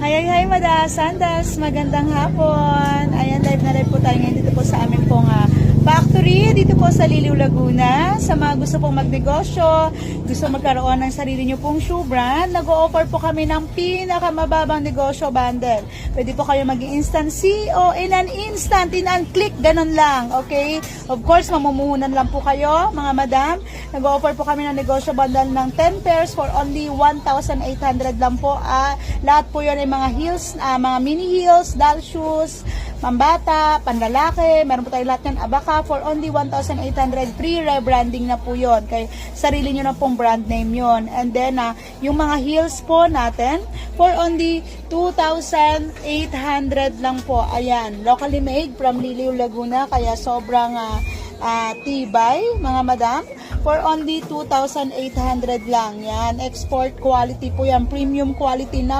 Hi, Mada Sandas. Magandang hapon. Ayan, live po tayo ngayon dito po sa amin pong factory dito po sa Liliw, Laguna. Sa mga gusto pong magnegosyo, gusto magkaroon ng sarili nyo pong shoe brand, nag-o-offer po kami ng pinakamababang negosyo bundle. Pwede po kayo maging instant CEO in an instant, in an click, ganun lang. Okay? Of course, mamumuhunan lang po kayo, mga madam. Nag-o-offer po kami ng negosyo bundle ng 10 pairs for only 1,800 lang po. Lahat po yun ay mga heels, mga mini heels, doll shoes, pambata, panlalaki, meron po tayo lahat yan, abaka, for only 1,800, free rebranding na po yun. Kaya sarili nyo na pong brand name yun. And then, yung mga heels po natin, for only 2,800 lang po. Ayan, locally made from Liliw, Laguna, kaya sobrang tibay, mga madam. For only 2,800 lang. Yan, export quality po yan, premium quality na